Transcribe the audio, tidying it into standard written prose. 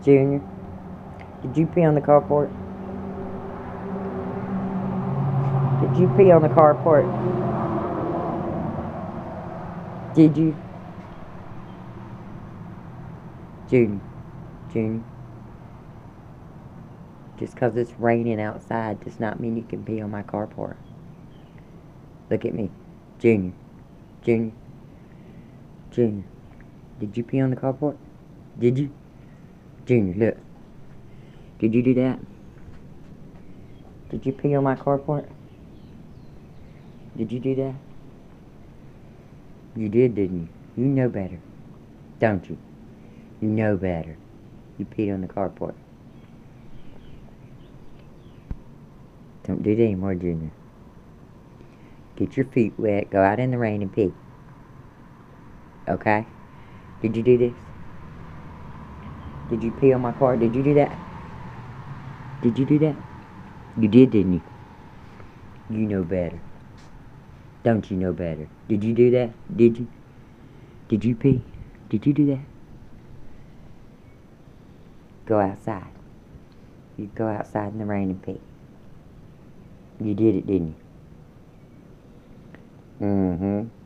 Junior, did you pee on the carport? Did you pee on the carport? Did you? Junior, Junior, just 'cause it's raining outside does not mean you can pee on my carport. Look at me. Junior, Junior, Junior, did you pee on the carport? Did you? Junior, look. Did you do that? Did you pee on my carport? Did you do that? You did, didn't you? You know better, don't you? You know better. You peed on the carport. Don't do that anymore, Junior. Get your feet wet, go out in the rain and pee. Okay? Did you do this? Did you pee on my car? Did you do that? Did you do that? You did, didn't you? You know better. Don't you know better? Did you do that? Did you? Did you pee? Did you do that? Go outside. You go outside in the rain and pee. You did it, didn't you? Mm-hmm.